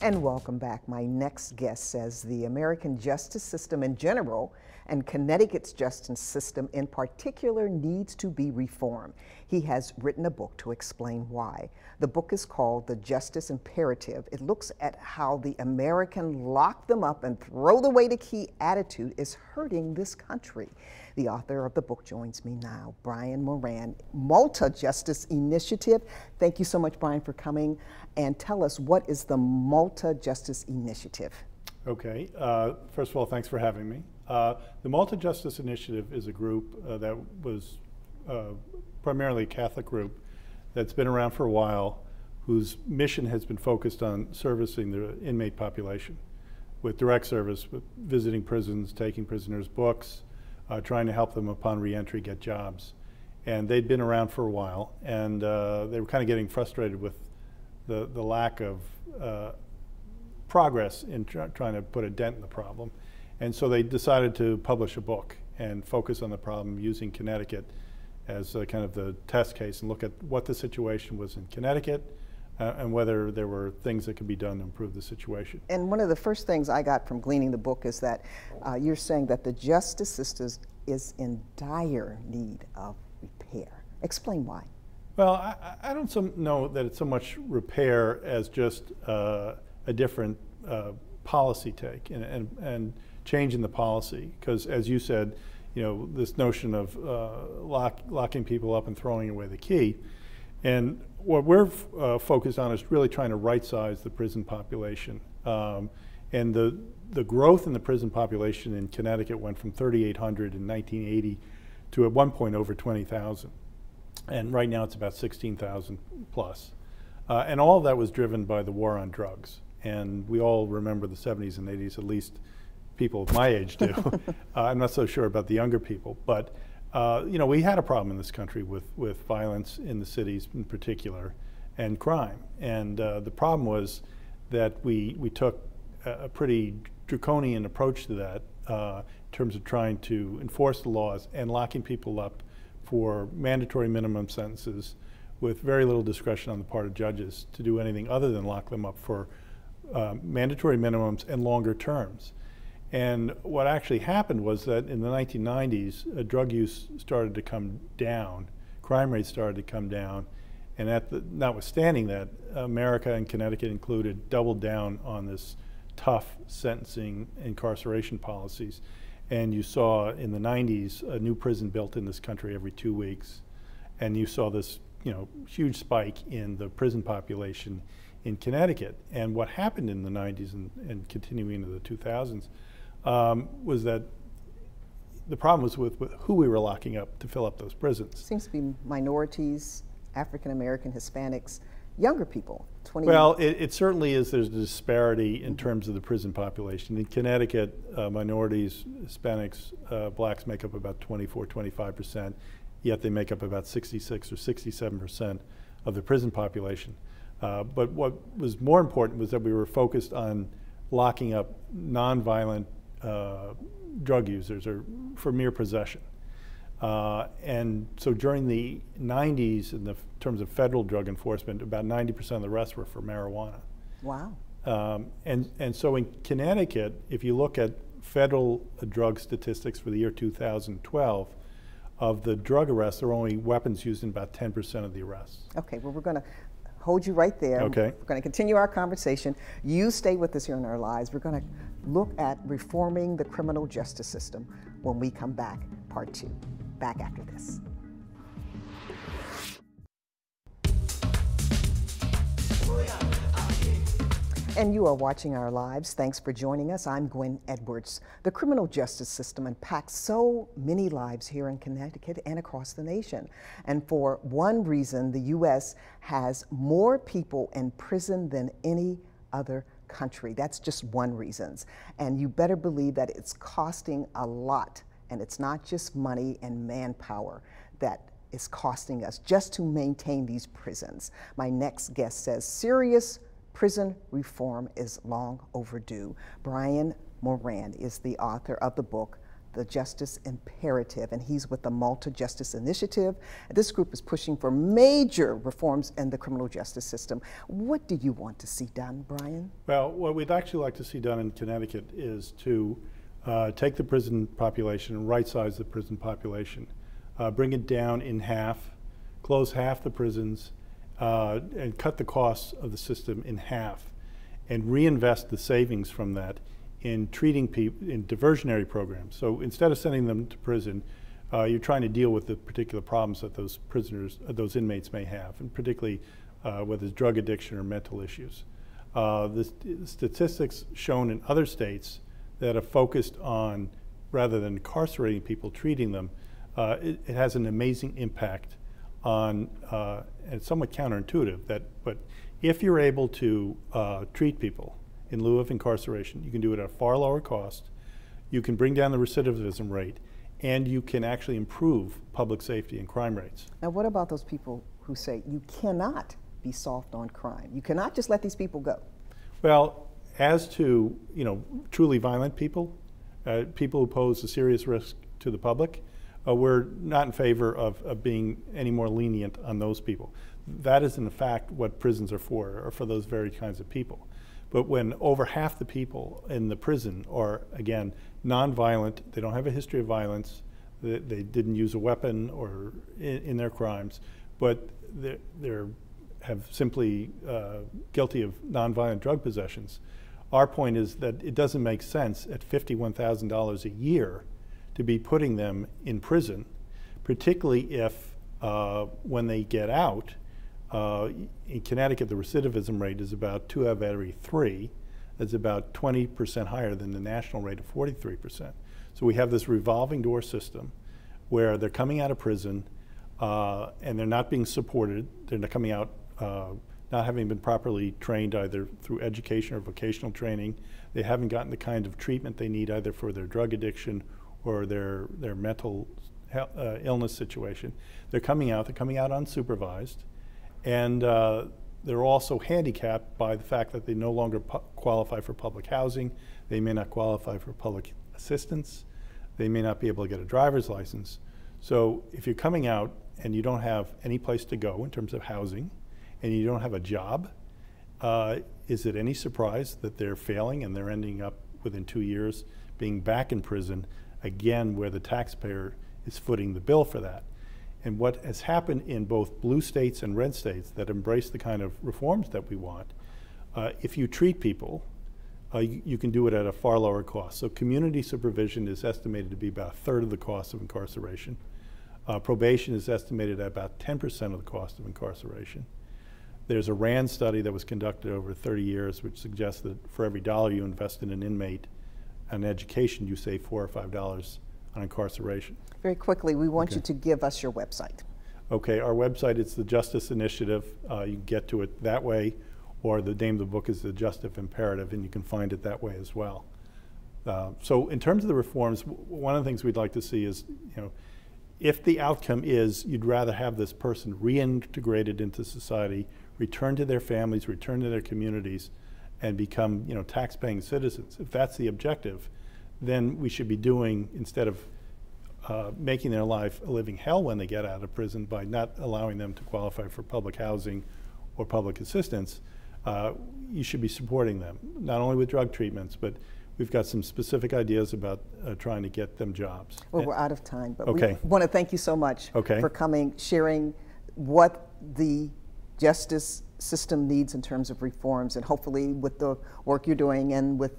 And welcome back. My next guest says the American justice system in general and Connecticut's justice system in particular needs to be reformed. He has written a book to explain why. The book is called The Justice Imperative. It looks at how the American lock them up and throw away the key attitude is hurting this country. The author of the book joins me now, Brian Moran, Malta Justice Initiative. Thank you so much, Brian, for coming. And tell us, what is the Malta Justice Initiative? Okay. First of all, thanks for having me. The Malta Justice Initiative is a group that was primarily a Catholic group that's been around for a while, whose mission has been focused on servicing the inmate population with direct service, with visiting prisons, taking prisoners' books, trying to help them upon reentry get jobs. And they'd been around for a while, and they were kind of getting frustrated with the lack of progress in trying to put a dent in the problem. And so they decided to publish a book and focus on the problem using Connecticut as kind of the test case and look at what the situation was in Connecticut and whether there were things that could be done to improve the situation. And one of the first things I got from gleaning the book is that you're saying that the justice system is in dire need of repair. Explain why. Well, I don't know that it's so much repair as just a different policy take and change in the policy. Because as you said, this notion of locking people up and throwing away the key. And what we're focused on is really trying to right-size the prison population. And the growth in the prison population in Connecticut went from 3,800 in 1980 to at one point over 20,000. And right now it's about 16,000 plus. And all of that was driven by the war on drugs. And we all remember the 70s and 80s, at least people of my age do. I'm not so sure about the younger people, but we had a problem in this country with violence in the cities in particular and crime. And the problem was that we took a pretty draconian approach to that in terms of trying to enforce the laws and locking people up for mandatory minimum sentences with very little discretion on the part of judges to do anything other than lock them up for mandatory minimums and longer terms. And what actually happened was that in the 1990s, drug use started to come down, crime rates started to come down, and notwithstanding that, America and Connecticut included doubled down on this tough sentencing incarceration policies. And you saw in the 90s a new prison built in this country every 2 weeks, and you saw this huge spike in the prison population in Connecticut. And what happened in the 90s and continuing into the 2000s was that the problem was with who we were locking up to fill up those prisons. Seems to be minorities, African American, Hispanics, younger people. Well, it certainly is. There's a disparity in terms of the prison population. In Connecticut, minorities, Hispanics, blacks make up about 24, 25%, yet they make up about 66 or 67% of the prison population. But what was more important was that we were focused on locking up nonviolent drug users or for mere possession. And so during the 90s, in terms of federal drug enforcement, about 90% of the arrests were for marijuana. Wow. And so in Connecticut, if you look at federal drug statistics for the year 2012, of the drug arrests, there were only weapons used in about 10% of the arrests. Okay, well, we're going to hold you right there. Okay. We're going to continue our conversation. You stay with us here in Our Lives. We're going to look at reforming the criminal justice system when we come back, part 2. Back after this. And you are watching Our Lives. Thanks for joining us. I'm Gwen Edwards. The criminal justice system impacts so many lives here in Connecticut and across the nation. And for one reason, the U.S. has more people in prison than any other country. That's just one reason. And you better believe that it's costing a lot. And it's not just money and manpower that is costing us just to maintain these prisons. My next guest says serious prison reform is long overdue. Brian Moran is the author of the book, the Justice Imperative, and he's with the Malta Justice Initiative. This group is pushing for major reforms in the criminal justice system. What do you want to see done, Brian? Well, what we'd actually like to see done in Connecticut is to take the prison population and right-size the prison population, bring it down in half, close half the prisons, and cut the costs of the system in half, and reinvest the savings from that in treating people in diversionary programs. So instead of sending them to prison, you're trying to deal with the particular problems that those prisoners, those inmates may have, and particularly whether it's drug addiction or mental issues. The statistics shown in other states that are focused on, rather than incarcerating people, treating them, it has an amazing impact on, and it's somewhat counterintuitive, but if you're able to treat people in lieu of incarceration, you can do it at a far lower cost, you can bring down the recidivism rate, and you can actually improve public safety and crime rates. Now, what about those people who say you cannot be soft on crime? You cannot just let these people go. Well, as to, you know, truly violent people, people who pose a serious risk to the public, we're not in favor of being any more lenient on those people. That is in fact what prisons are for those very kinds of people. But when over half the people in the prison are, again, non-violent, they don't have a history of violence, they didn't use a weapon or in their crimes, but they're have simply guilty of non-violent drug possessions. Our point is that it doesn't make sense at $51,000 a year to be putting them in prison, particularly if when they get out, in Connecticut, the recidivism rate is about 2 out of every 3. That's about 20% higher than the national rate of 43%. So we have this revolving door system where they're coming out of prison and they're not being supported. They're not coming out not having been properly trained either through education or vocational training. They haven't gotten the kind of treatment they need either for their drug addiction or their mental illness situation. They're coming out unsupervised. And they're also handicapped by the fact that they no longer qualify for public housing. They may not qualify for public assistance. They may not be able to get a driver's license. So if you're coming out and you don't have any place to go in terms of housing, and you don't have a job, is it any surprise that they're failing and they're ending up within 2 years being back in prison, again, where the taxpayer is footing the bill for that? And what has happened in both blue states and red states that embrace the kind of reforms that we want, if you treat people, you can do it at a far lower cost. So community supervision is estimated to be about 1/3 of the cost of incarceration. Probation is estimated at about 10% of the cost of incarceration. There's a RAND study that was conducted over 30 years which suggests that for every dollar you invest in an inmate and education, you save $4 or $5 on incarceration. Very quickly, we want you to give us your website. Okay, our website is the Justice Initiative. You can get to it that way, or the name of the book is the Justice Imperative, and you can find it that way as well. So in terms of the reforms, one of the things we'd like to see is, you know, if the outcome is you'd rather have this person reintegrated into society, return to their families, return to their communities, and become, you know, tax-paying citizens. If that's the objective, then we should be doing, instead of making their life a living hell when they get out of prison by not allowing them to qualify for public housing or public assistance, you should be supporting them, not only with drug treatments, but we've got some specific ideas about trying to get them jobs. Well, we're out of time, but okay. We want to thank you so much for coming, sharing what the justice system needs in terms of reforms, and hopefully with the work you're doing and with